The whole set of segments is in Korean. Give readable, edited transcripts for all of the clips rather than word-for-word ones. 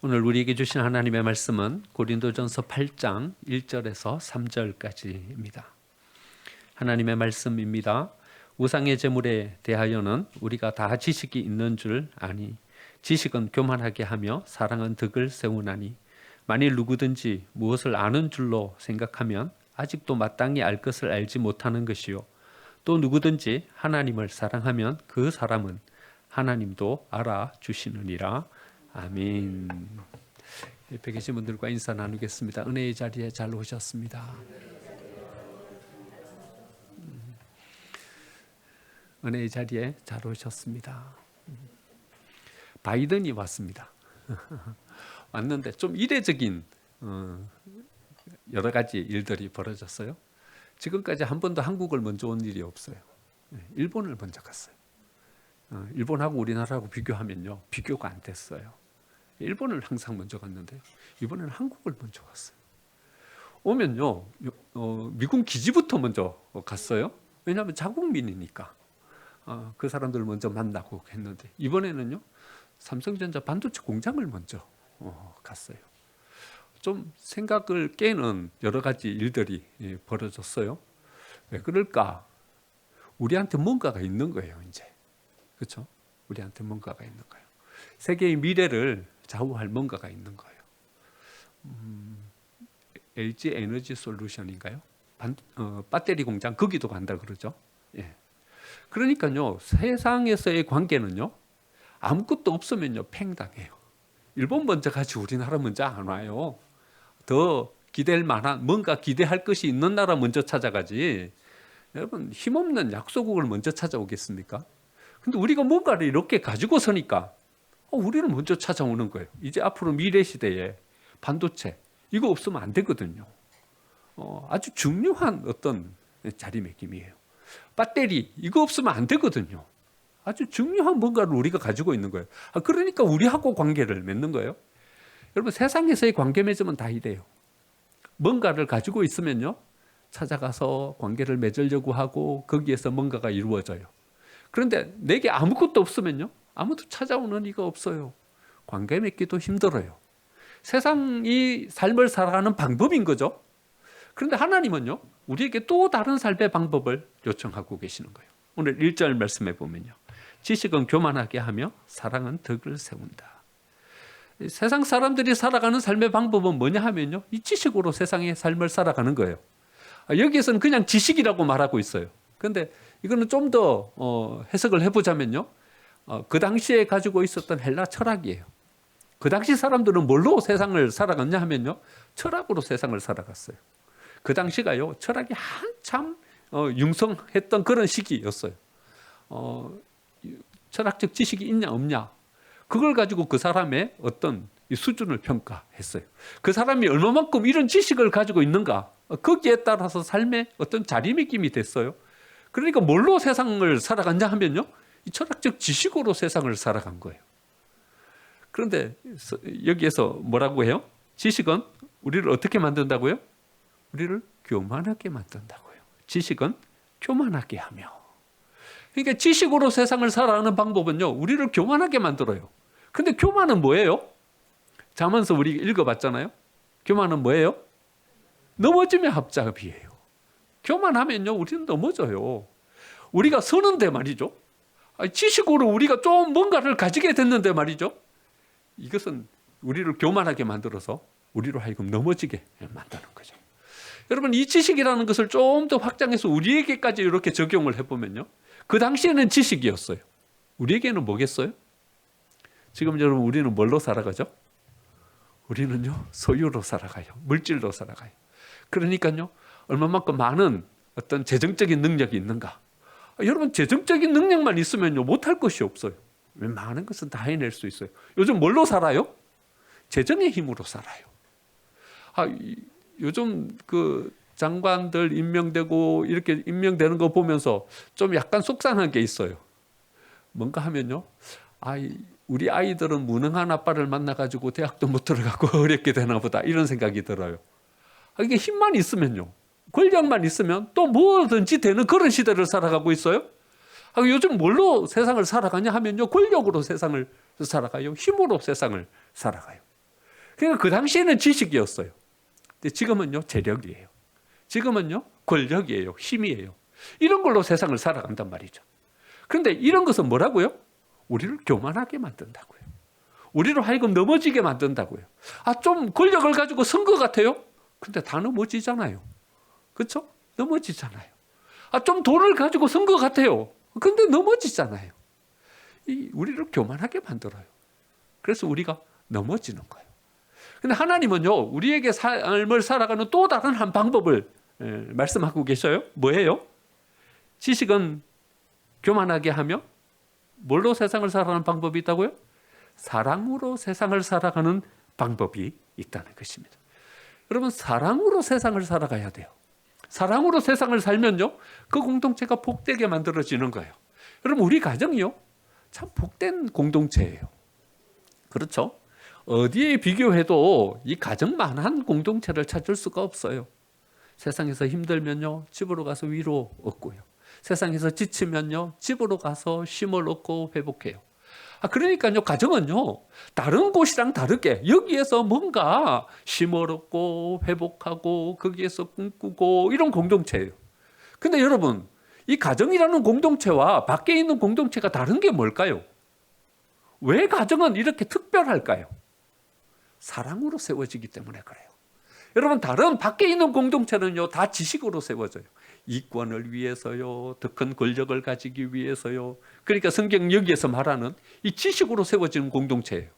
오늘 우리에게 주신 하나님의 말씀은 고린도전서 8장 1절에서 3절까지입니다. 하나님의 말씀입니다. 우상의 제물에 대하여는 우리가 다 지식이 있는 줄 아니 지식은 교만하게 하며 사랑은 덕을 세우나니 만일 누구든지 무엇을 아는 줄로 생각하면 아직도 마땅히 알 것을 알지 못하는 것이요 또 누구든지 하나님을 사랑하면 그 사람은 하나님도 알아주시느니라. 아멘. 옆에 계신 분들과 인사 나누겠습니다. 은혜의 자리에 잘 오셨습니다. 은혜의 자리에 잘 오셨습니다. 바이든이 왔습니다. 왔는데 좀 이례적인 여러 가지 일들이 벌어졌어요. 지금까지 한 번도 한국을 먼저 온 일이 없어요. 일본을 먼저 갔어요. 일본하고 우리나라하고 비교하면요, 비교가 안 됐어요. 일본을 항상 먼저 갔는데 이번에는 한국을 먼저 갔어요. 오면요, 미군 기지부터 먼저 갔어요. 왜냐하면 자국민이니까 그 사람들을 먼저 만나고 했는데 이번에는요, 삼성전자 반도체 공장을 먼저 갔어요. 좀 생각을 깨는 여러 가지 일들이 벌어졌어요. 왜 그럴까? 우리한테 뭔가가 있는 거예요, 이제. 그렇죠? 우리한테 뭔가가 있는 거예요. 세계의 미래를 좌우할 뭔가가 있는 거예요. LG 에너지 솔루션인가요? 배터리 공장 거기도 간다 그러죠. 예. 그러니까요, 세상에서의 관계는요, 아무것도 없으면요 팽당해요. 일본 먼저 가지 우리나라 먼저 안 와요. 더 기댈 만한 뭔가 기대할 것이 있는 나라 먼저 찾아가지. 여러분, 힘없는 약소국을 먼저 찾아오겠습니까? 근데 우리가 뭔가를 이렇게 가지고 서니까 우리는 먼저 찾아오는 거예요. 이제 앞으로 미래 시대에 반도체 이거 없으면 안 되거든요. 아주 중요한 어떤 자리매김이에요. 배터리 이거 없으면 안 되거든요. 아주 중요한 뭔가를 우리가 가지고 있는 거예요. 그러니까 우리하고 관계를 맺는 거예요. 여러분, 세상에서의 관계 맺으면 다 이래요. 뭔가를 가지고 있으면요, 찾아가서 관계를 맺으려고 하고 거기에서 뭔가가 이루어져요. 그런데 내게 아무것도 없으면요, 아무도 찾아오는 이가 없어요. 관계 맺기도 힘들어요. 세상이 삶을 살아가는 방법인 거죠. 그런데 하나님은요, 우리에게 또 다른 삶의 방법을 요청하고 계시는 거예요. 오늘 1절 말씀해 보면요, 지식은 교만하게 하며 사랑은 덕을 세운다. 세상 사람들이 살아가는 삶의 방법은 뭐냐 하면요, 이 지식으로 세상의 삶을 살아가는 거예요. 여기에서는 그냥 지식이라고 말하고 있어요. 그런데 이거는 좀 더 해석을 해보자면요, 그 당시에 가지고 있었던 헬라 철학이에요. 그 당시 사람들은 뭘로 세상을 살아갔냐 하면요, 철학으로 세상을 살아갔어요. 그 당시가요, 철학이 한참 융성했던 그런 시기였어요. 철학적 지식이 있냐 없냐, 그걸 가지고 그 사람의 어떤 수준을 평가했어요. 그 사람이 얼마만큼 이런 지식을 가지고 있는가, 거기에 따라서 삶의 어떤 자리매김이 됐어요. 그러니까 뭘로 세상을 살아갔냐 하면요, 이 철학적 지식으로 세상을 살아간 거예요. 그런데 여기에서 뭐라고 해요? 지식은 우리를 어떻게 만든다고요? 우리를 교만하게 만든다고요. 지식은 교만하게 하며. 그러니까 지식으로 세상을 살아가는 방법은요, 우리를 교만하게 만들어요. 근데 교만은 뭐예요? 잠언서 우리 읽어봤잖아요. 교만은 뭐예요? 넘어짐의 합작이에요. 교만하면요, 우리는 넘어져요. 우리가 서는데 말이죠, 지식으로 우리가 좀 뭔가를 가지게 됐는데 말이죠, 이것은 우리를 교만하게 만들어서 우리로 하여금 넘어지게 만드는 거죠. 여러분, 이 지식이라는 것을 좀 더 확장해서 우리에게까지 이렇게 적용을 해보면요, 그 당시에는 지식이었어요. 우리에게는 뭐겠어요? 지금 여러분, 우리는 뭘로 살아가죠? 우리는요, 소유로 살아가요. 물질로 살아가요. 그러니까요, 얼마만큼 많은 어떤 재정적인 능력이 있는가. 여러분, 재정적인 능력만 있으면요, 못할 것이 없어요. 많은 것은 다 해낼 수 있어요. 요즘 뭘로 살아요? 재정의 힘으로 살아요. 요즘 그 장관들 임명되고 이렇게 임명되는 거 보면서 좀 약간 속상한 게 있어요. 뭔가 하면요, 우리 아이들은 무능한 아빠를 만나가지고 대학도 못 들어가고 어렵게 되나 보다, 이런 생각이 들어요. 이게 힘만 있으면요, 권력만 있으면 또 뭐든지 되는 그런 시대를 살아가고 있어요. 요즘 뭘로 세상을 살아가냐 하면요, 권력으로 세상을 살아가요. 힘으로 세상을 살아가요. 그러니까 그 당시에는 지식이었어요. 근데 지금은요, 재력이에요. 지금은요, 권력이에요. 힘이에요. 이런 걸로 세상을 살아간단 말이죠. 그런데 이런 것은 뭐라고요? 우리를 교만하게 만든다고요. 우리로 하여금 넘어지게 만든다고요. 좀 권력을 가지고 선 것 같아요? 근데 다 넘어지잖아요. 그렇죠? 넘어지잖아요. 좀 돈을 가지고 선 것 같아요. 근데 넘어지잖아요. 우리를 교만하게 만들어요. 그래서 우리가 넘어지는 거예요. 근데 하나님은요, 우리에게 삶을 살아가는 또 다른 한 방법을 말씀하고 계셔요. 뭐예요? 지식은 교만하게 하며 뭘로 세상을 살아가는 방법이 있다고요? 사랑으로 세상을 살아가는 방법이 있다는 것입니다. 여러분, 사랑으로 세상을 살아가야 돼요. 사랑으로 세상을 살면요, 그 공동체가 복되게 만들어지는 거예요. 여러분, 우리 가정이요, 참 복된 공동체예요. 그렇죠? 어디에 비교해도 이 가정만한 공동체를 찾을 수가 없어요. 세상에서 힘들면요, 집으로 가서 위로 얻고요. 세상에서 지치면요, 집으로 가서 쉼을 얻고 회복해요. 그러니까요, 가정은요, 다른 곳이랑 다르게 여기에서 뭔가 쉼을 얻고 회복하고 거기에서 꿈꾸고 이런 공동체예요. 근데 여러분, 이 가정이라는 공동체와 밖에 있는 공동체가 다른 게 뭘까요? 왜 가정은 이렇게 특별할까요? 사랑으로 세워지기 때문에 그래요. 여러분, 다른 밖에 있는 공동체는요, 다 지식으로 세워져요. 이권을 위해서요, 더 큰 권력을 가지기 위해서요. 그러니까 성경 여기에서 말하는 이 지식으로 세워지는 공동체예요.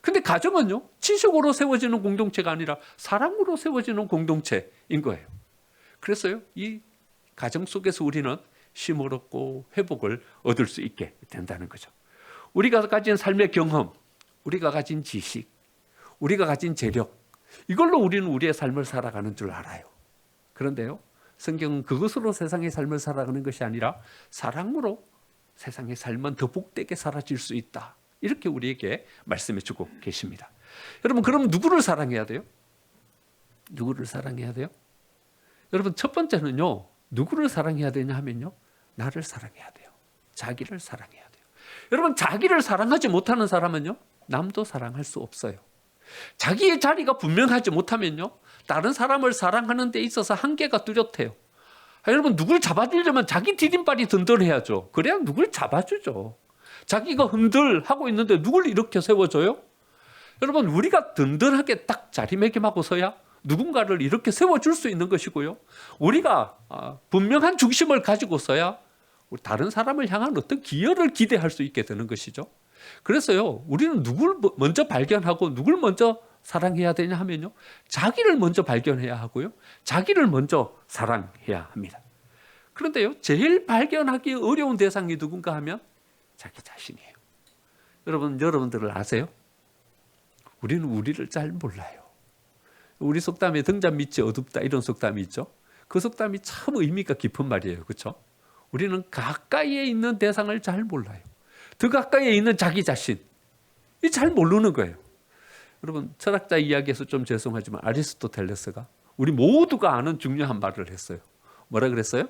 근데 가정은요, 지식으로 세워지는 공동체가 아니라 사랑으로 세워지는 공동체인 거예요. 그래서요, 이 가정 속에서 우리는 쉼을 얻고 회복을 얻을 수 있게 된다는 거죠. 우리가 가진 삶의 경험, 우리가 가진 지식, 우리가 가진 재력, 이걸로 우리는 우리의 삶을 살아가는 줄 알아요. 그런데요, 성경은 그것으로 세상의 삶을 살아가는 것이 아니라 사랑으로 세상의 삶은 더 복되게 살아질 수 있다. 이렇게 우리에게 말씀해 주고 계십니다. 여러분, 그럼 누구를 사랑해야 돼요? 누구를 사랑해야 돼요? 여러분, 첫 번째는요, 누구를 사랑해야 되냐 하면요, 나를 사랑해야 돼요. 자기를 사랑해야 돼요. 여러분, 자기를 사랑하지 못하는 사람은요, 남도 사랑할 수 없어요. 자기의 자리가 분명하지 못하면요, 다른 사람을 사랑하는 데 있어서 한계가 뚜렷해요. 여러분, 누굴 잡아주려면 자기 디딤발이 든든해야죠. 그래야 누굴 잡아주죠. 자기가 흔들하고 있는데 누굴 이렇게 세워줘요? 여러분, 우리가 든든하게 딱 자리매김하고 서야 누군가를 이렇게 세워줄 수 있는 것이고요. 우리가 분명한 중심을 가지고 서야 다른 사람을 향한 어떤 기여를 기대할 수 있게 되는 것이죠. 그래서요, 우리는 누굴 먼저 발견하고 누굴 먼저 사랑해야 되냐 하면요, 자기를 먼저 발견해야 하고요, 자기를 먼저 사랑해야 합니다. 그런데요, 제일 발견하기 어려운 대상이 누군가 하면 자기 자신이에요. 여러분들을 아세요? 우리는 우리를 잘 몰라요. 우리 속담에 등잔 밑이 어둡다, 이런 속담이 있죠. 그 속담이 참 의미가 깊은 말이에요. 그렇죠? 우리는 가까이에 있는 대상을 잘 몰라요. 더 가까이에 있는 자기 자신, 이 잘 모르는 거예요. 여러분, 철학자 이야기에서 좀 죄송하지만 아리스토텔레스가 우리 모두가 아는 중요한 말을 했어요. 뭐라 그랬어요?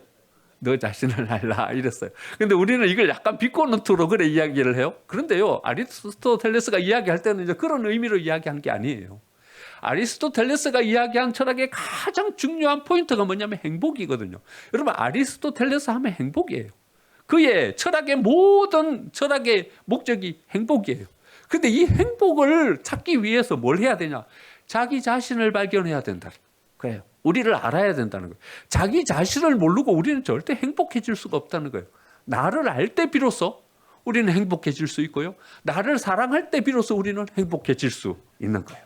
너 자신을 알라, 이랬어요. 근데 우리는 이걸 약간 비꼬는 투로 그래 이야기를 해요. 그런데요, 아리스토텔레스가 이야기할 때는 이제 그런 의미로 이야기한 게 아니에요. 아리스토텔레스가 이야기한 철학의 가장 중요한 포인트가 뭐냐면 행복이거든요. 여러분, 아리스토텔레스 하면 행복이에요. 그의 철학의 모든 철학의 목적이 행복이에요. 근데 이 행복을 찾기 위해서 뭘 해야 되냐? 자기 자신을 발견해야 된다. 그래요. 우리를 알아야 된다는 거예요. 자기 자신을 모르고 우리는 절대 행복해질 수가 없다는 거예요. 나를 알 때 비로소 우리는 행복해질 수 있고요. 나를 사랑할 때 비로소 우리는 행복해질 수 있는 거예요.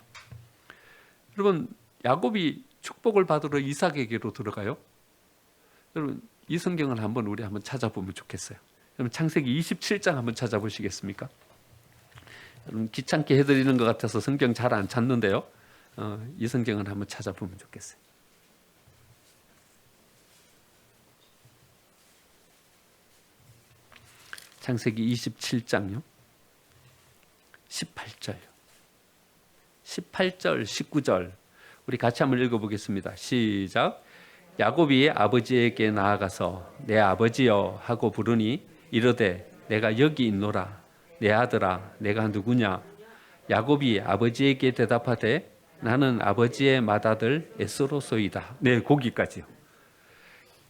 여러분, 야곱이 축복을 받으러 이삭에게로 들어가요. 여러분, 이 성경을 우리 한번 찾아보면 좋겠어요. 여러분, 창세기 27장 한번 찾아보시겠습니까? 여러분, 귀찮게 해드리는 것 같아서 성경 잘 안 찾는데요. 이 성경을 한번 찾아보면 좋겠어요. 창세기 27장요. 18절요. 18절, 19절. 우리 같이 한번 읽어보겠습니다. 시작. 야곱이 아버지에게 나아가서 내 아버지여 하고 부르니 이르되 내가 여기 있노라. 내 아들아, 내가 누구냐? 야곱이 아버지에게 대답하되 나는 아버지의 맏아들 에스로소이다. 네, 거기까지요.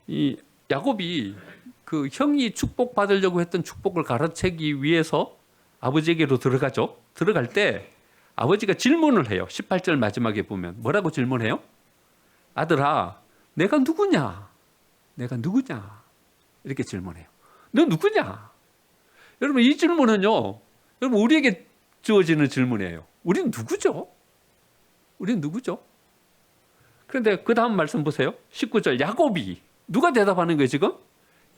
이 야곱이 그 형이 축복받으려고 했던 축복을 가로채기 위해서 아버지에게로 들어가죠. 들어갈 때 아버지가 질문을 해요. 18절 마지막에 보면 뭐라고 질문해요? 아들아, 내가 누구냐? 내가 누구냐? 이렇게 질문해요. 너 누구냐? 여러분, 이 질문은요, 여러분 우리에게 주어지는 질문이에요. 우리는 누구죠? 우리는 누구죠? 그런데 그 다음 말씀 보세요. 19절 야곱이 누가 대답하는 거예요 지금?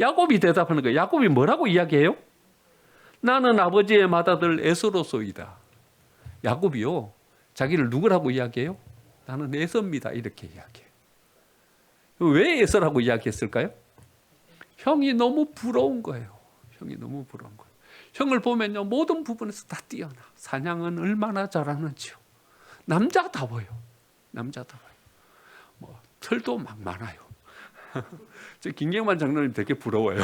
야곱이 대답하는 거예요. 야곱이 뭐라고 이야기해요? 나는 아버지의 맏아들 에서로소이다. 야곱이요, 자기를 누구라고 이야기해요? 나는 에서입니다. 이렇게 이야기해요. 왜 에서라고 이야기했을까요? 형이 너무 부러운 거예요. 형이 너무 부러운 거예요. 형을 보면요, 모든 부분에서 다 뛰어나. 사냥은 얼마나 잘하는지요. 남자다워요. 남자다워요. 뭐 털도 막 많아요. 저 김경만 장로님 되게 부러워요.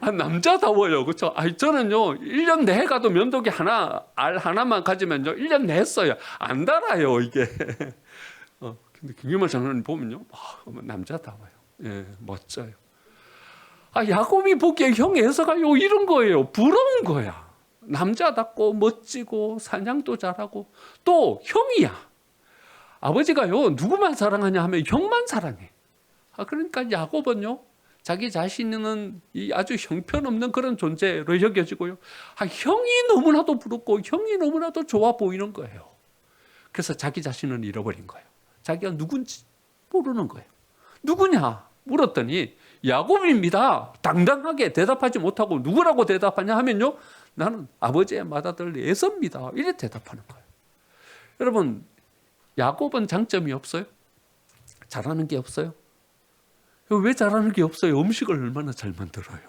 남자다워요. 그렇죠? 저는요, 1년 내에 가도 면도기 알 하나만 가지면요, 1년 내에 써요. 안 달아요, 이게. 근데 김경만 장로님 보면요, 남자다워요. 예, 멋져요. 야곱이 보기에 형 에서가요, 이런 거예요. 부러운 거야. 남자답고 멋지고 사냥도 잘하고 또 형이야. 아버지가요, 누구만 사랑하냐 하면 형만 사랑해. 그러니까 야곱은요, 자기 자신은 이 아주 형편없는 그런 존재로 여겨지고요. 형이 너무나도 부럽고 형이 너무나도 좋아 보이는 거예요. 그래서 자기 자신을 잃어버린 거예요. 자기가 누군지 모르는 거예요. 누구냐 물었더니 야곱입니다. 당당하게 대답하지 못하고 누구라고 대답하냐 하면요, 나는 아버지의 맏아들 에서입니다. 이렇게 대답하는 거예요. 여러분, 야곱은 장점이 없어요? 잘하는 게 없어요? 왜 잘하는 게 없어요? 음식을 얼마나 잘 만들어요.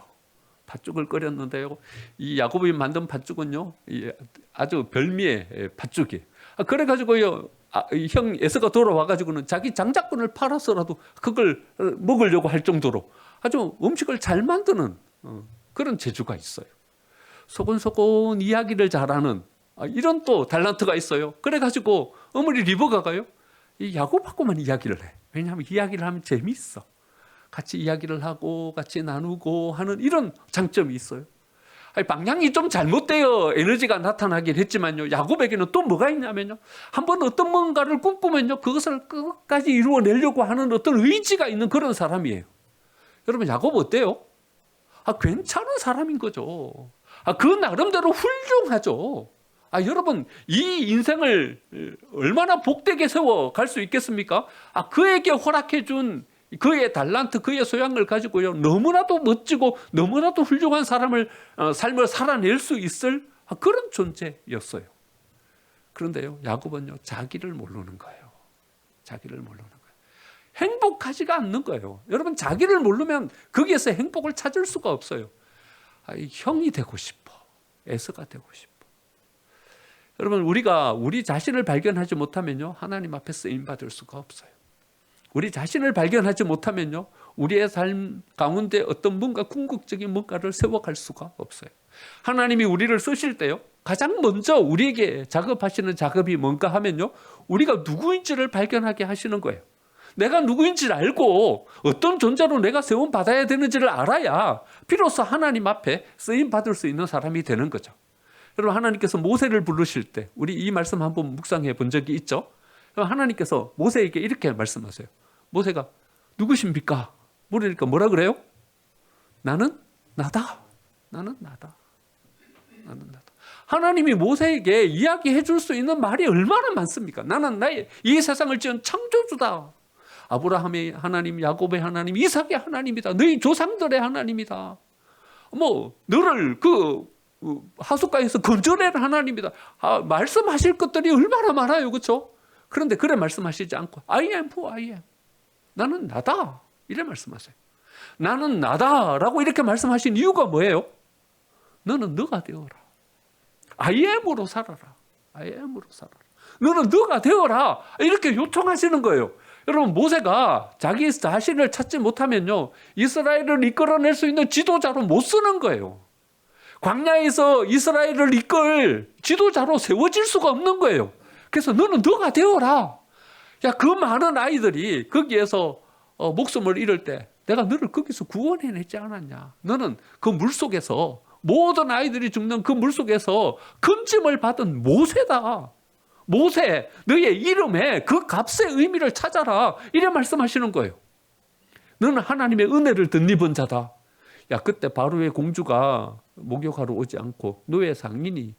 팥죽을 끓였는데요, 이 야곱이 만든 팥죽은요, 아주 별미의 팥죽이에요. 그래가지고요, 형 에서가 돌아와가지고는 자기 장자권을 팔아서라도 그걸 먹으려고 할 정도로 아주 음식을 잘 만드는 그런 재주가 있어요. 소곤소곤 이야기를 잘하는 이런 또 달란트가 있어요. 그래가지고 어머니 리버가가요, 이 야곱하고만 이야기를 해. 왜냐하면 이야기를 하면 재미있어. 같이 이야기를 하고 같이 나누고 하는 이런 장점이 있어요. 방향이 좀 잘못되어 에너지가 나타나긴 했지만요, 야곱에게는 또 뭐가 있냐면요, 한번 어떤 뭔가를 꿈꾸면요, 그것을 끝까지 이루어내려고 하는 어떤 의지가 있는 그런 사람이에요. 여러분, 야곱 어때요? 괜찮은 사람인 거죠. 그 나름대로 훌륭하죠. 여러분, 이 인생을 얼마나 복되게 세워갈 수 있겠습니까? 그에게 허락해 준 그의 달란트, 그의 소양을 가지고요, 너무나도 멋지고 너무나도 훌륭한 삶을 살아낼 수 있을 그런 존재였어요. 그런데요, 야곱은요, 자기를 모르는 거예요. 자기를 모르는 거예요. 행복하지가 않는 거예요. 여러분, 자기를 모르면 거기에서 행복을 찾을 수가 없어요. 형이 되고 싶어. 에서가 되고 싶어. 여러분, 우리가 우리 자신을 발견하지 못하면요, 하나님 앞에 쓰임 받을 수가 없어요. 우리 자신을 발견하지 못하면요, 우리의 삶 가운데 어떤 뭔가 궁극적인 뭔가를 세워갈 수가 없어요. 하나님이 우리를 쓰실 때요, 가장 먼저 우리에게 작업하시는 작업이 뭔가 하면요, 우리가 누구인지를 발견하게 하시는 거예요. 내가 누구인지를 알고 어떤 존재로 내가 세움 받아야 되는지를 알아야 비로소 하나님 앞에 쓰임 받을 수 있는 사람이 되는 거죠. 여러분, 하나님께서 모세를 부르실 때 우리 이 말씀 한번 묵상해 본 적이 있죠. 하나님께서 모세에게 이렇게 말씀하세요. 모세가 누구십니까? 물으니까 뭐라 그래요? 나는 나다. 나는 나다. 나는 나다. 하나님이 모세에게 이야기해 줄 수 있는 말이 얼마나 많습니까? 나는 나의 이 세상을 지은 창조주다. 아브라함의 하나님, 야곱의 하나님, 이삭의 하나님이다. 너희 조상들의 하나님이다. 너를 하숫가에서 건져낼 하나님이다. 말씀하실 것들이 얼마나 많아요, 그렇죠? 그런데 그래 말씀하시지 않고 I am who I am. 나는 나다. 이래 말씀하세요. 나는 나다라고 이렇게 말씀하신 이유가 뭐예요? 너는 너가 되어라. I am으로 살아라. I am으로 살아라. 너는 너가 되어라. 이렇게 요청하시는 거예요. 여러분, 모세가 자기 자신을 찾지 못하면요, 이스라엘을 이끌어낼 수 있는 지도자로 못 쓰는 거예요. 광야에서 이스라엘을 이끌 지도자로 세워질 수가 없는 거예요. 그래서 너가 되어라. 야, 그 많은 아이들이 거기에서 목숨을 잃을 때 내가 너를 거기서 구원해내지 않았냐. 너는 그 물속에서 모든 아이들이 죽는 그 물속에서 건짐을 받은 모세다. 모세, 너의 이름에 그 값의 의미를 찾아라. 이래 말씀하시는 거예요. 너는 하나님의 은혜를 덧입은 자다. 야, 그때 바로의 공주가 목욕하러 오지 않고 노예 상인이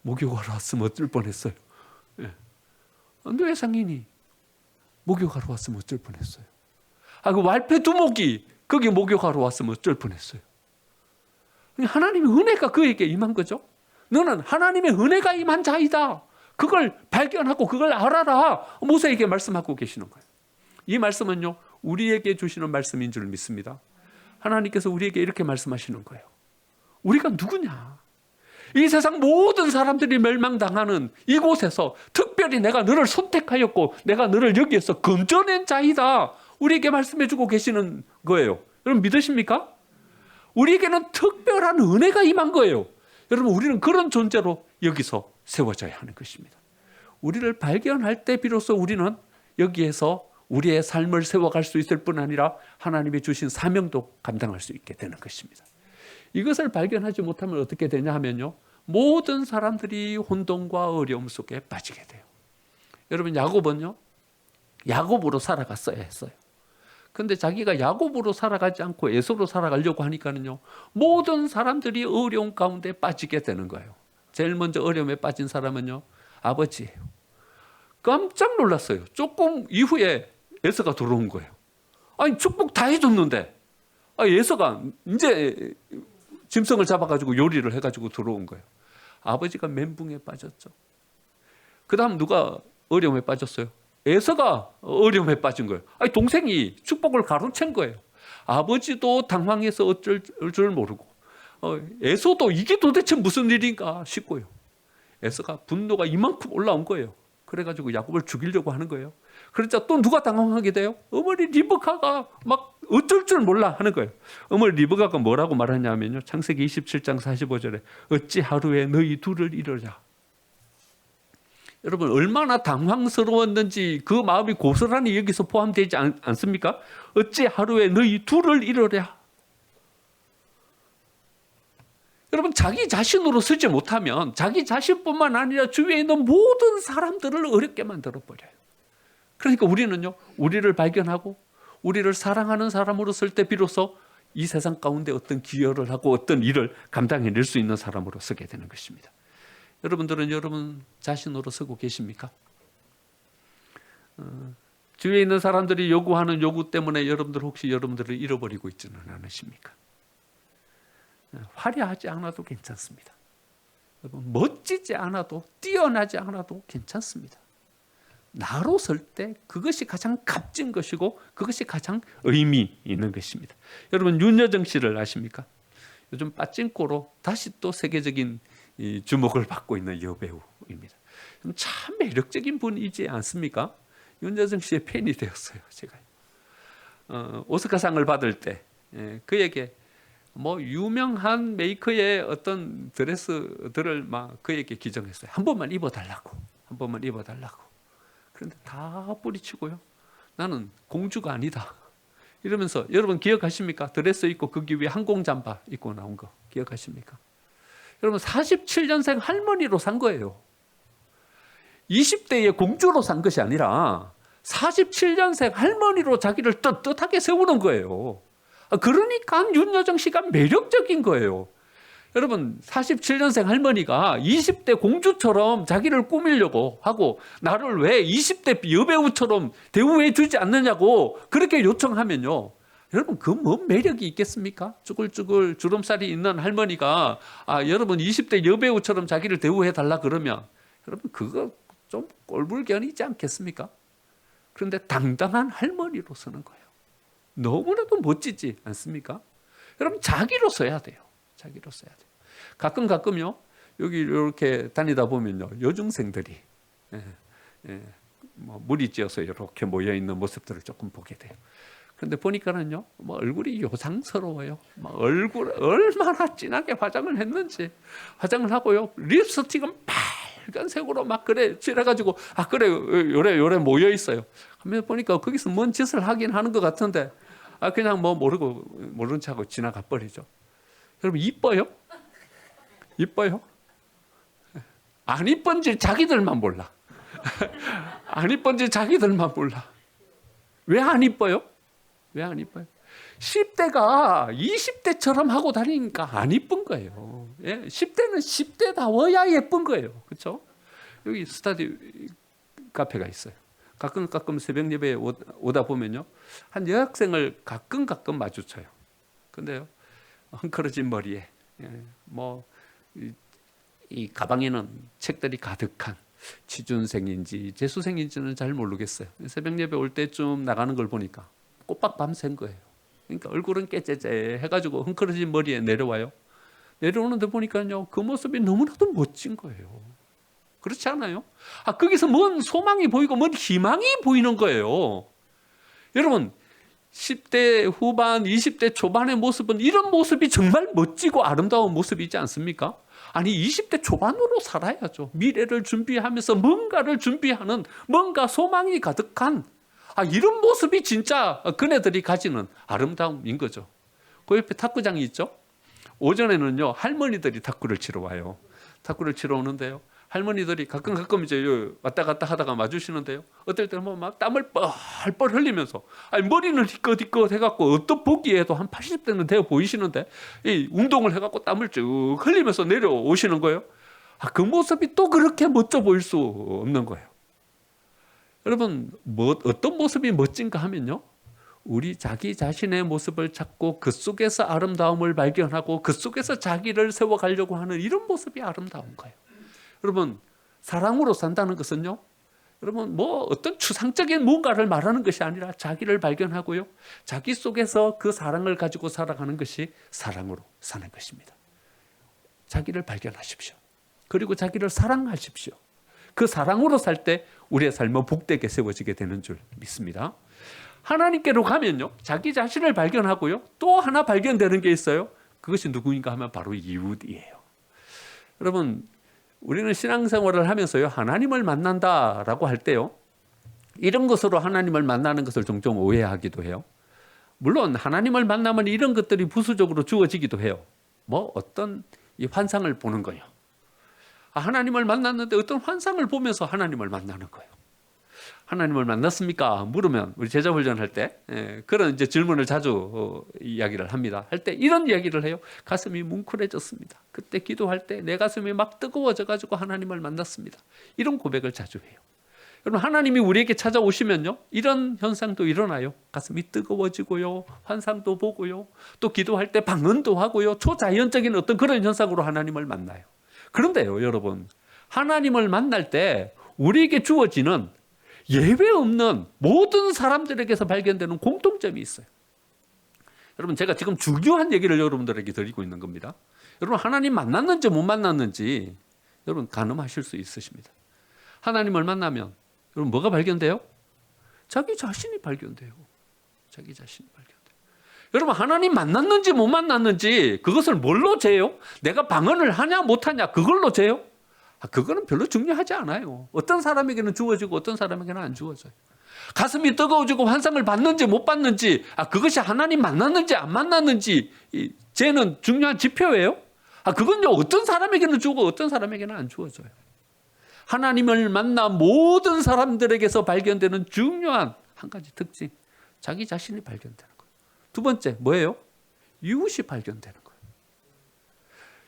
목욕하러 왔으면 어쩔 뻔했어요. 예. 노예 상인이 목욕하러 왔으면 어쩔 뻔했어요. 그 말패 두목이 거기 목욕하러 왔으면 어쩔 뻔했어요. 하나님의 은혜가 그에게 임한 거죠. 너는 하나님의 은혜가 임한 자이다. 그걸 발견하고 그걸 알아라. 모세에게 말씀하고 계시는 거예요. 이 말씀은요, 우리에게 주시는 말씀인 줄 믿습니다. 하나님께서 우리에게 이렇게 말씀하시는 거예요. 우리가 누구냐? 이 세상 모든 사람들이 멸망당하는 이곳에서 특별히 내가 너를 선택하였고 내가 너를 여기에서 건져낸 자이다. 우리에게 말씀해 주고 계시는 거예요. 여러분 믿으십니까? 우리에게는 특별한 은혜가 임한 거예요. 여러분 우리는 그런 존재로 여기서 세워져야 하는 것입니다. 우리를 발견할 때 비로소 우리는 여기에서 우리의 삶을 세워갈 수 있을 뿐 아니라 하나님이 주신 사명도 감당할 수 있게 되는 것입니다. 이것을 발견하지 못하면 어떻게 되냐 하면요, 모든 사람들이 혼돈과 어려움 속에 빠지게 돼요. 여러분 야곱은요, 야곱으로 살아갔어야 했어요. 근데 자기가 야곱으로 살아가지 않고 에서로 살아가려고 하니까는요, 모든 사람들이 어려움 가운데 빠지게 되는 거예요. 제일 먼저 어려움에 빠진 사람은요, 아버지예요. 깜짝 놀랐어요. 조금 이후에 에서가 들어온 거예요. 아니 축복 다 해줬는데 에서가 이제 짐승을 잡아가지고 요리를 해가지고 들어온 거예요. 아버지가 멘붕에 빠졌죠. 그 다음 누가 어려움에 빠졌어요? 에서가 어려움에 빠진 거예요. 아니 동생이 축복을 가로챈 거예요. 아버지도 당황해서 어쩔 줄 모르고 에서도 이게 도대체 무슨 일인가 싶고요. 에서가 분노가 이만큼 올라온 거예요. 그래가지고 야곱을 죽이려고 하는 거예요. 그러자 또 누가 당황하게 돼요? 어머니 리브카가 막 어쩔 줄 몰라 하는 거예요. 어머니 리브카가 뭐라고 말하냐면요, 창세기 27장 45절에 어찌 하루에 너희 둘을 잃으랴. 여러분 얼마나 당황스러웠는지 그 마음이 고스란히 여기서 포함되지 않습니까? 어찌 하루에 너희 둘을 잃으랴. 여러분 자기 자신으로 쓰지 못하면 자기 자신뿐만 아니라 주위에 있는 모든 사람들을 어렵게 만들어버려요. 그러니까 우리는요, 우리를 발견하고 우리를 사랑하는 사람으로 쓸 때 비로소 이 세상 가운데 어떤 기여를 하고 어떤 일을 감당해낼 수 있는 사람으로 쓰게 되는 것입니다. 여러분들은 여러분 자신으로 쓰고 계십니까? 주위에 있는 사람들이 요구하는 요구 때문에 여러분들 혹시 여러분들을 잃어버리고 있지는 않으십니까? 화려하지 않아도 괜찮습니다. 멋지지 않아도 뛰어나지 않아도 괜찮습니다. 나로 설 때 그것이 가장 값진 것이고 그것이 가장 의미 있는 것입니다. 여러분 윤여정 씨를 아십니까? 요즘 빠찡꼬로 다시 또 세계적인 주목을 받고 있는 여배우입니다. 참 매력적인 분이지 않습니까? 윤여정 씨의 팬이 되었어요. 제가 오스카상을 받을 때 그에게 뭐 유명한 메이커의 어떤 드레스들을 막 그에게 기정했어요. 한 번만 입어달라고, 한 번만 입어달라고. 그런데 다 뿌리치고요, 나는 공주가 아니다 이러면서, 여러분 기억하십니까? 드레스 입고 거기 위에 항공잠바 입고 나온 거 기억하십니까? 여러분 47년생 할머니로 산 거예요. 20대의 공주로 산 것이 아니라 47년생 할머니로 자기를 떳떳하게 세우는 거예요. 그러니까 윤여정 씨가 매력적인 거예요. 여러분 47년생 할머니가 20대 공주처럼 자기를 꾸미려고 하고 나를 왜 20대 여배우처럼 대우해 주지 않느냐고 그렇게 요청하면요, 여러분 그 뭔 매력이 있겠습니까? 쭈글쭈글 주름살이 있는 할머니가 여러분 20대 여배우처럼 자기를 대우해 달라 그러면 여러분 그거 좀 꼴불견이지 않겠습니까? 그런데 당당한 할머니로 서는 거예요. 너무나도 멋지지 않습니까? 여러분 자기로 써야 돼요. 자기로 써야 돼요. 가끔요 여기 이렇게 다니다 보면요, 여중생들이 뭐 무리 지어서 이렇게 모여 있는 모습들을 조금 보게 돼요. 근데 보니까는요, 뭐 얼굴이 요상스러워요. 막 얼굴 얼마나 진하게 화장을 했는지 화장을 하고요, 립스틱은 빨간색으로 막 그래 칠해가지고 그래 요래 모여 있어요. 하면 보니까 거기서 뭔 짓을 하긴 하는 것 같은데 그냥 뭐 모른 척하고 지나가 버리죠. 여러분 이뻐요? 이뻐요? 안 이쁜지 자기들만 몰라. 안 이쁜지 자기들만 몰라. 왜 안 이뻐요? 왜 안 이뻐요? 10대가 20대처럼 하고 다니니까 안 이쁜 거예요. 예? 10대는 10대다워야 예쁜 거예요. 그렇죠? 여기 스터디 카페가 있어요. 가끔 새벽 예배에 오다 보면요, 한 여학생을 가끔 마주쳐요. 근데요, 헝클어진 머리에 이 가방에는 책들이 가득한 취준생인지 재수생인지는 잘 모르겠어요. 새벽 예배 올 때쯤 나가는 걸 보니까 꼬박 밤샌 거예요. 그러니까 얼굴은 깨째째 해가지고 헝클어진 머리에 내려와요. 내려오는데 보니까요, 그 모습이 너무나도 멋진 거예요. 그렇지 않아요? 거기서 뭔 소망이 보이고 뭔 희망이 보이는 거예요. 여러분 10대 후반 20대 초반의 모습은 이런 모습이 정말 멋지고 아름다운 모습이지 않습니까? 아니 20대 초반으로 살아야죠. 미래를 준비하면서 뭔가를 준비하는, 뭔가 소망이 가득한 이런 모습이 진짜 그네들이 가지는 아름다움인 거죠. 그 옆에 탁구장이 있죠. 오전에는요, 할머니들이 탁구를 치러 와요. 탁구를 치러 오는데요, 할머니들이 가끔 이제 왔다 갔다 하다가 마주치는데요, 어떨 때는 막 땀을 뻘뻘 흘리면서 머리는 희끗희끗 해갖고 어떤 보기에도 한 80대는 되어 보이시는데 이 운동을 해갖고 땀을 쭉 흘리면서 내려오시는 거예요. 그 모습이 또 그렇게 멋져 보일 수 없는 거예요. 여러분 어떤 모습이 멋진가 하면요, 우리 자기 자신의 모습을 찾고 그 속에서 아름다움을 발견하고 그 속에서 자기를 세워가려고 하는 이런 모습이 아름다운 거예요. 여러분 사랑으로 산다는 것은요, 여러분 어떤 추상적인 뭔가를 말하는 것이 아니라 자기를 발견하고요, 자기 속에서 그 사랑을 가지고 살아가는 것이 사랑으로 사는 것입니다. 자기를 발견하십시오. 그리고 자기를 사랑하십시오. 그 사랑으로 살 때 우리의 삶은 복되게 세워지게 되는 줄 믿습니다. 하나님께로 가면요, 자기 자신을 발견하고요, 또 하나 발견되는 게 있어요. 그것이 누구인가 하면 바로 이웃이에요. 여러분 우리는 신앙생활을 하면서요, 하나님을 만난다라고 할 때요, 이런 것으로 하나님을 만나는 것을 종종 오해하기도 해요. 물론 하나님을 만나면 이런 것들이 부수적으로 주어지기도 해요. 어떤 이 환상을 보는 거예요. 하나님을 만났는데 어떤 환상을 보면서 하나님을 만나는 거예요. 하나님을 만났습니까? 물으면 우리 제자 훈련할 때 그런 이제 질문을 자주 이야기를 합니다. 할 때 이런 이야기를 해요. 가슴이 뭉클해졌습니다. 그때 기도할 때 내 가슴이 막 뜨거워져 가지고 하나님을 만났습니다. 이런 고백을 자주 해요. 여러분 하나님이 우리에게 찾아오시면요, 이런 현상도 일어나요. 가슴이 뜨거워지고요, 환상도 보고요, 또 기도할 때 방언도 하고요, 초자연적인 어떤 그런 현상으로 하나님을 만나요. 그런데요 여러분, 하나님을 만날 때 우리에게 주어지는 예외 없는 모든 사람들에게서 발견되는 공통점이 있어요. 여러분 제가 지금 중요한 얘기를 여러분들에게 드리고 있는 겁니다. 여러분 하나님 만났는지 못 만났는지 여러분 가늠하실 수 있으십니다. 하나님을 만나면 여러분 뭐가 발견돼요? 자기 자신이 발견돼요. 자기 자신이 발견돼요. 여러분 하나님 만났는지 못 만났는지 그것을 뭘로 재요? 내가 방언을 하냐 못하냐 그걸로 재요? 그거는 별로 중요하지 않아요. 어떤 사람에게는 주어지고 어떤 사람에게는 안 주어져요. 가슴이 뜨거워지고 환상을 받는지 못 받는지 그것이 하나님 만났는지 안 만났는지 쟤는 중요한 지표예요. 그건요 어떤 사람에게는 주고 어떤 사람에게는 안 주어져요. 하나님을 만나 모든 사람들에게서 발견되는 중요한 한 가지 특징, 자기 자신이 발견되는 거예요. 두 번째 뭐예요? 이웃이 발견되는 거예요.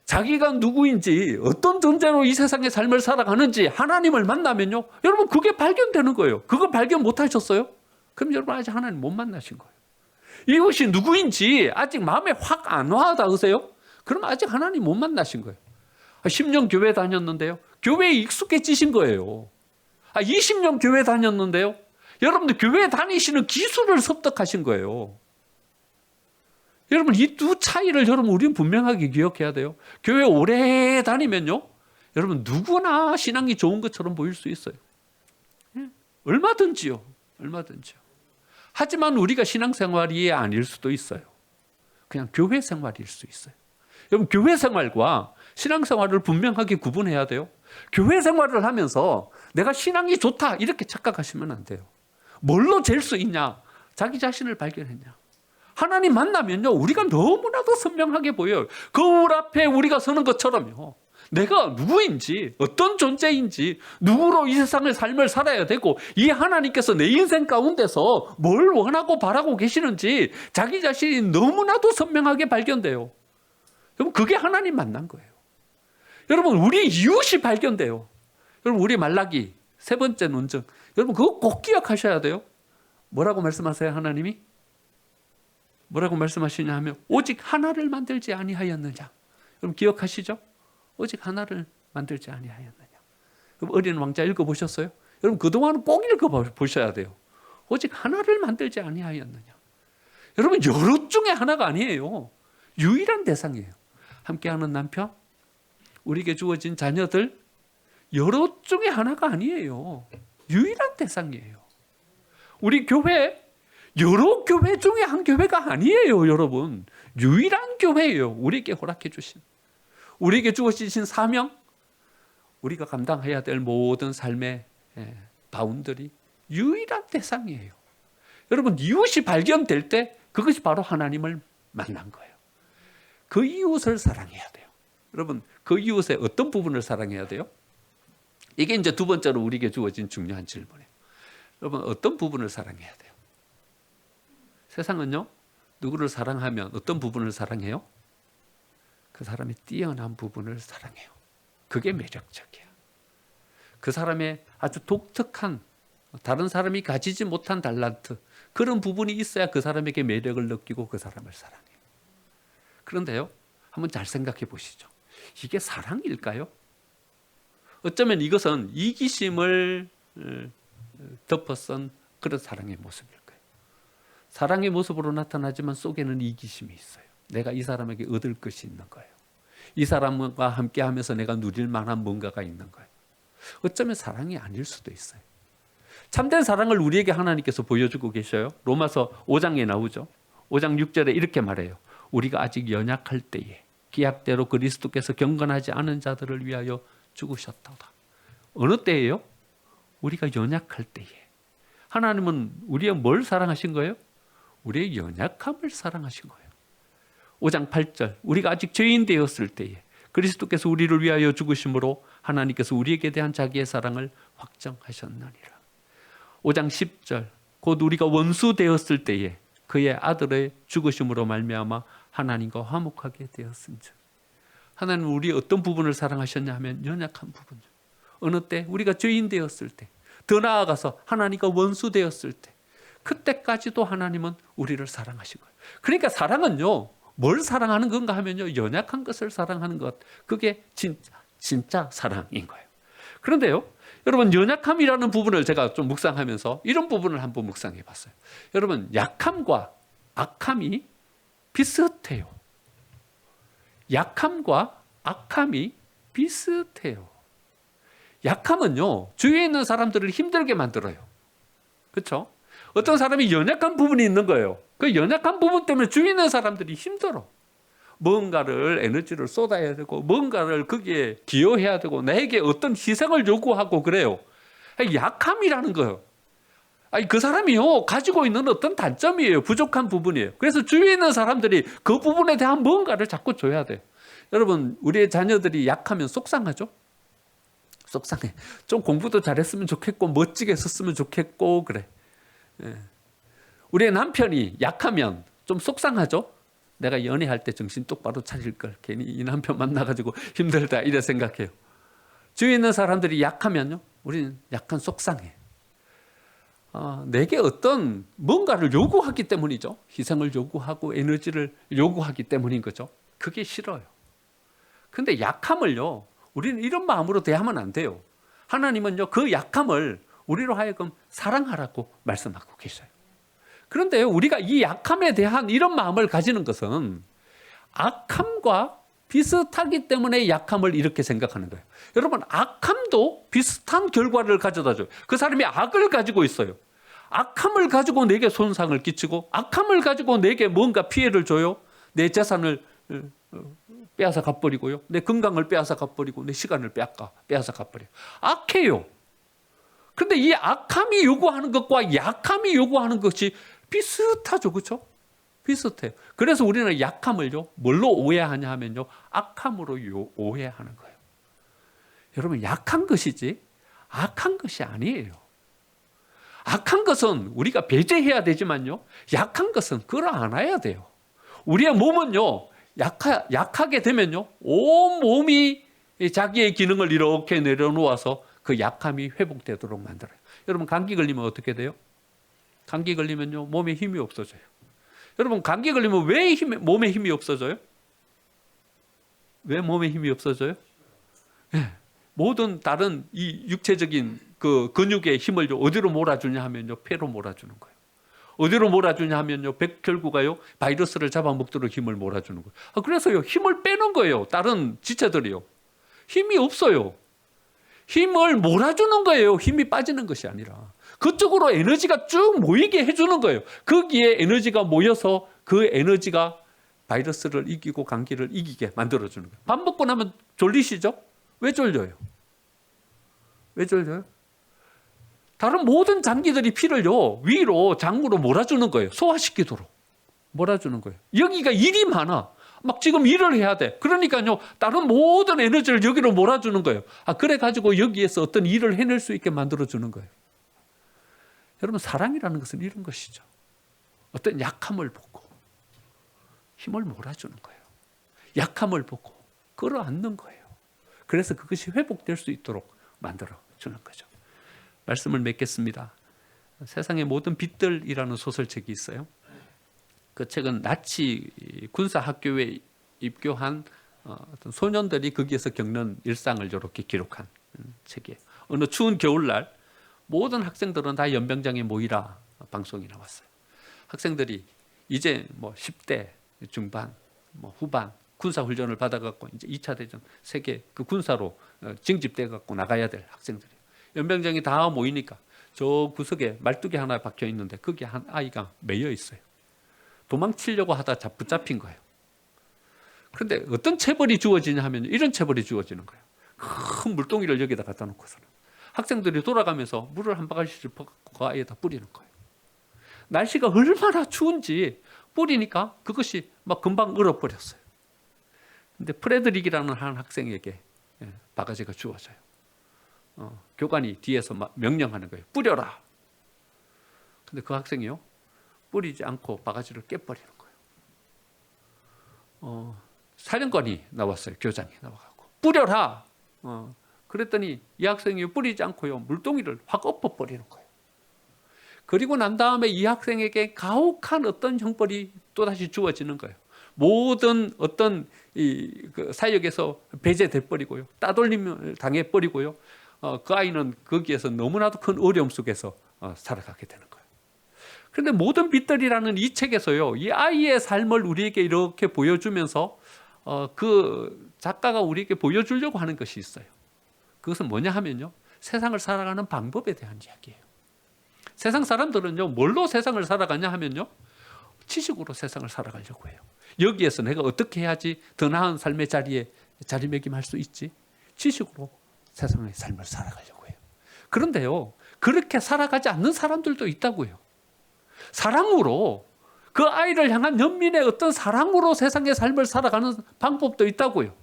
자기가 누구인지 어떤 존재로 이 세상의 삶을 살아가는지 하나님을 만나면요 여러분 그게 발견되는 거예요. 그거 발견 못 하셨어요? 그럼 여러분 아직 하나님 못 만나신 거예요. 이것이 누구인지 아직 마음에 확 안 와 닿으세요? 그럼 아직 하나님 못 만나신 거예요. 10년 교회 다녔는데요, 교회에 익숙해지신 거예요. 20년 교회 다녔는데요, 여러분들 교회 다니시는 기술을 습득하신 거예요. 여러분 이 두 차이를 여러분 우리는 분명하게 기억해야 돼요. 교회 오래 다니면요 여러분 누구나 신앙이 좋은 것처럼 보일 수 있어요. 얼마든지요. 하지만 우리가 신앙생활이 아닐 수도 있어요. 그냥 교회 생활일 수 있어요. 여러분, 교회 생활과 신앙생활을 분명하게 구분해야 돼요. 교회 생활을 하면서 내가 신앙이 좋다 이렇게 착각하시면 안 돼요. 뭘로 잴 수 있냐? 자기 자신을 발견했냐? 하나님 만나면요, 우리가 너무나도 선명하게 보여요. 거울 앞에 우리가 서는 것처럼요. 내가 누구인지, 어떤 존재인지, 누구로 이 세상의 삶을 살아야 되고, 이 하나님께서 내 인생 가운데서 뭘 원하고 바라고 계시는지 자기 자신이 너무나도 선명하게 발견돼요. 여러분, 그게 하나님 만난 거예요. 여러분, 우리 이웃이 발견돼요. 여러분, 우리 말라기 세 번째 논증, 여러분 그거 꼭 기억하셔야 돼요. 뭐라고 말씀하세요? 하나님이 뭐라고 말씀하시냐 하면 오직 하나를 만들지 아니하였느냐. 여러분 기억하시죠? 오직 하나를 만들지 아니하였느냐. 여러분, 어린 왕자 읽어보셨어요? 여러분 그동안은 꼭 읽어보셔야 돼요. 오직 하나를 만들지 아니하였느냐. 여러분, 여럿 중에 하나가 아니에요. 유일한 대상이에요. 함께하는 남편, 우리에게 주어진 자녀들, 여럿 중에 하나가 아니에요. 유일한 대상이에요. 우리 교회, 여러 교회 중에 한 교회가 아니에요, 여러분. 유일한 교회예요. 우리에게 허락해 주신, 우리에게 주어지신 사명, 우리가 감당해야 될 모든 삶의 바운더리, 유일한 대상이에요. 여러분, 이웃이 발견될 때 그것이 바로 하나님을 만난 거예요. 그 이웃을 사랑해야 돼요. 여러분, 그 이웃의 어떤 부분을 사랑해야 돼요? 이게 이제 두 번째로 우리에게 주어진 중요한 질문이에요. 여러분, 어떤 부분을 사랑해야 돼요? 세상은요, 누구를 사랑하면 어떤 부분을 사랑해요? 그 사람의 뛰어난 부분을 사랑해요. 그게 매력적이야. 그 사람의 아주 독특한, 다른 사람이 가지지 못한 달란트, 그런 부분이 있어야 그 사람에게 매력을 느끼고 그 사람을 사랑해요. 그런데요, 한번 잘 생각해 보시죠. 이게 사랑일까요? 어쩌면 이것은 이기심을 덮어쓴 그런 사랑의 모습일 거예요. 사랑의 모습으로 나타나지만 속에는 이기심이 있어요. 내가 이 사람에게 얻을 것이 있는 거예요. 이 사람과 함께 하면서 내가 누릴 만한 뭔가가 있는 거예요. 어쩌면 사랑이 아닐 수도 있어요. 참된 사랑을 우리에게 하나님께서 보여주고 계셔요. 로마서 5장에 나오죠. 5장 6절에 이렇게 말해요. 우리가 아직 연약할 때에 기약대로 그리스도께서 경건하지 않은 자들을 위하여 죽으셨다. 어느 때예요? 우리가 연약할 때에. 하나님은 우리의 뭘 사랑하신 거예요? 우리의 연약함을 사랑하신 거예요. 5장 8절, 우리가 아직 죄인 되었을 때에 그리스도께서 우리를 위하여 죽으심으로 하나님께서 우리에게 대한 자기의 사랑을 확정하셨느니라. 5장 10절, 곧 우리가 원수 되었을 때에 그의 아들의 죽으심으로 말미암아 하나님과 화목하게 되었은즉. 하나님은 우리의 어떤 부분을 사랑하셨냐 하면 연약한 부분. 어느 때? 우리가 죄인 되었을 때, 더 나아가서 하나님과 원수 되었을 때, 그때까지도 하나님은 우리를 사랑하신 거예요. 그러니까 사랑은요, 뭘 사랑하는 건가 하면요, 연약한 것을 사랑하는 것, 그게 진짜 사랑인 거예요. 그런데요, 여러분, 연약함이라는 부분을 제가 좀 묵상하면서 이런 부분을 한번 묵상해 봤어요. 여러분, 약함과 악함이 비슷해요. 약함과 악함이 비슷해요. 약함은요, 주위에 있는 사람들을 힘들게 만들어요. 그렇죠? 어떤 사람이 연약한 부분이 있는 거예요. 그 연약한 부분 때문에 주위에 있는 사람들이 힘들어. 뭔가를 에너지를 쏟아야 되고 뭔가를 거기에 기여해야 되고 나에게 어떤 희생을 요구하고 그래요. 약함이라는 거예요. 아니, 그 사람이요, 가지고 있는 어떤 단점이에요. 부족한 부분이에요. 그래서 주위에 있는 사람들이 그 부분에 대한 뭔가를 자꾸 줘야 돼요. 여러분, 우리의 자녀들이 약하면 속상하죠? 속상해. 좀 공부도 잘했으면 좋겠고 멋지게 썼으면 좋겠고 그래. 예. 우리의 남편이 약하면 좀 속상하죠? 내가 연애할 때 정신 똑바로 차릴 걸. 괜히 이 남편 만나가지고 힘들다 이래 생각해요. 주위에 있는 사람들이 약하면요, 우리는 약간 속상해. 내게 어떤 뭔가를 요구하기 때문이죠. 희생을 요구하고 에너지를 요구하기 때문인 거죠. 그게 싫어요. 근데 약함을요, 우리는 이런 마음으로 대하면 안 돼요. 하나님은요, 그 약함을 우리로 하여금 사랑하라고 말씀하고 계셔요. 그런데 우리가 이 약함에 대한 이런 마음을 가지는 것은 악함과 비슷하기 때문에 약함을 이렇게 생각하는 거예요. 여러분, 악함도 비슷한 결과를 가져다 줘요. 그 사람이 악을 가지고 있어요. 악함을 가지고 내게 손상을 끼치고 악함을 가지고 내게 뭔가 피해를 줘요. 내 재산을 빼앗아 가버리고요. 내 건강을 빼앗아 가버리고 내 시간을 빼앗아 가버려요. 악해요. 그런데 이 악함이 요구하는 것과 약함이 요구하는 것이 비슷하죠. 그렇죠? 비슷해요. 그래서 우리는 약함을요, 뭘로 오해하냐 하면요, 악함으로 오해하는 거예요. 여러분, 약한 것이지 악한 것이 아니에요. 악한 것은 우리가 배제해야 되지만요, 약한 것은 끌어안아야 돼요. 우리의 몸은요, 약하게 되면요, 온 몸이 자기의 기능을 이렇게 내려놓아서 그 약함이 회복되도록 만들어요. 여러분, 감기 걸리면 어떻게 돼요? 감기 걸리면요, 몸에 힘이 없어져요. 여러분, 감기 걸리면 왜 몸에 힘이 없어져요? 왜 몸에 힘이 없어져요? 네. 모든 다른 이 육체적인 그 근육의 힘을 어디로 몰아주냐 하면요, 폐로 몰아주는 거예요. 어디로 몰아주냐 하면요, 백혈구가요, 바이러스를 잡아먹도록 힘을 몰아주는 거예요. 그래서요, 힘을 빼는 거예요. 다른 지체들이요. 힘이 없어요. 힘을 몰아주는 거예요. 힘이 빠지는 것이 아니라. 그쪽으로 에너지가 쭉 모이게 해주는 거예요. 거기에 에너지가 모여서 그 에너지가 바이러스를 이기고 감기를 이기게 만들어주는 거예요. 밥 먹고 나면 졸리시죠? 왜 졸려요? 왜 졸려요? 다른 모든 장기들이 피를요, 위로 장으로 몰아주는 거예요. 소화시키도록 몰아주는 거예요. 여기가 일이 많아. 막 지금 일을 해야 돼. 그러니까요, 다른 모든 에너지를 여기로 몰아주는 거예요. 그래가지고 여기에서 어떤 일을 해낼 수 있게 만들어주는 거예요. 여러분, 사랑이라는 것은 이런 것이죠. 어떤 약함을 보고 힘을 몰아주는 거예요. 약함을 보고 끌어안는 거예요. 그래서 그것이 회복될 수 있도록 만들어주는 거죠. 말씀을 맺겠습니다. 세상의 모든 빛들이라는 소설책이 있어요. 그 책은 나치 군사학교에 입교한 어떤 소년들이 거기에서 겪는 일상을 이렇게 기록한 책이에요. 어느 추운 겨울날 모든 학생들은 다 연병장에 모이라 방송이 나왔어요. 학생들이 이제 뭐 10대 중반, 뭐 후반 군사훈련을 받아갖고 이제 2차 대전 세계 그 군사로 징집돼갖고 나가야 될 학생들이에요. 연병장이 다 모이니까 저 구석에 말뚝이 하나 박혀 있는데 거기에 한 아이가 매여 있어요. 도망치려고 하다 붙잡힌 거예요. 그런데 어떤 체벌이 주어지냐 하면 이런 체벌이 주어지는 거예요. 큰 물동이를 여기다 갖다 놓고서는 학생들이 돌아가면서 물을 한 바가지씩 그 아이에다 뿌리는 거예요. 날씨가 얼마나 추운지 뿌리니까 그것이 막 금방 얼어버렸어요. 근데 프레드릭이라는 한 학생에게 바가지가 주어져요. 교관이 뒤에서 막 명령하는 거예요. 뿌려라. 근데 그 학생이요, 뿌리지 않고 바가지를 깨버리는 거예요. 사령관이 나왔어요. 교장이 나와갖고 뿌려라. 그랬더니 이 학생이 뿌리지 않고요, 물동이를 확 엎어버리는 거예요. 그리고 난 다음에 이 학생에게 가혹한 어떤 형벌이 또다시 주어지는 거예요. 모든 어떤 그 사역에서 배제돼 버리고요, 따돌림을 당해 버리고요. 그 아이는 거기에서 너무나도 큰 어려움 속에서 살아가게 되는 거예요. 그런데 모든 빛들이라는 이 책에서요, 이 아이의 삶을 우리에게 이렇게 보여주면서 그 작가가 우리에게 보여주려고 하는 것이 있어요. 그것은 뭐냐 하면요, 세상을 살아가는 방법에 대한 이야기예요. 세상 사람들은요, 뭘로 세상을 살아가냐 하면요, 지식으로 세상을 살아가려고 해요. 여기에서 내가 어떻게 해야지 더 나은 삶의 자리에 자리매김할 수 있지? 지식으로 세상의 삶을 살아가려고 해요. 그런데요, 그렇게 살아가지 않는 사람들도 있다고요. 사랑으로, 그 아이를 향한 연민의 어떤 사랑으로 세상의 삶을 살아가는 방법도 있다고요.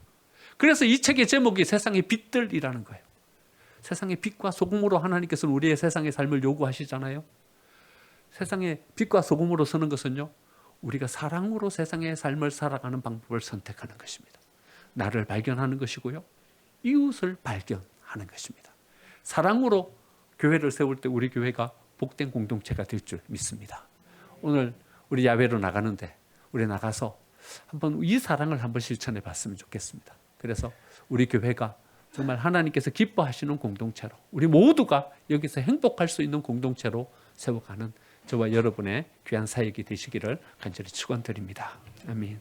그래서 이 책의 제목이 세상의 빛들이라는 거예요. 세상의 빛과 소금으로 하나님께서는 우리의 세상의 삶을 요구하시잖아요. 세상의 빛과 소금으로 서는 것은요, 우리가 사랑으로 세상의 삶을 살아가는 방법을 선택하는 것입니다. 나를 발견하는 것이고요, 이웃을 발견하는 것입니다. 사랑으로 교회를 세울 때 우리 교회가 복된 공동체가 될 줄 믿습니다. 오늘 우리 야외로 나가는데 우리 나가서 한번 이 사랑을 한번 실천해 봤으면 좋겠습니다. 그래서 우리 교회가 정말 하나님께서 기뻐하시는 공동체로, 우리 모두가 여기서 행복할 수 있는 공동체로 세워가는 저와 여러분의 귀한 사역이 되시기를 간절히 축원드립니다. 아멘.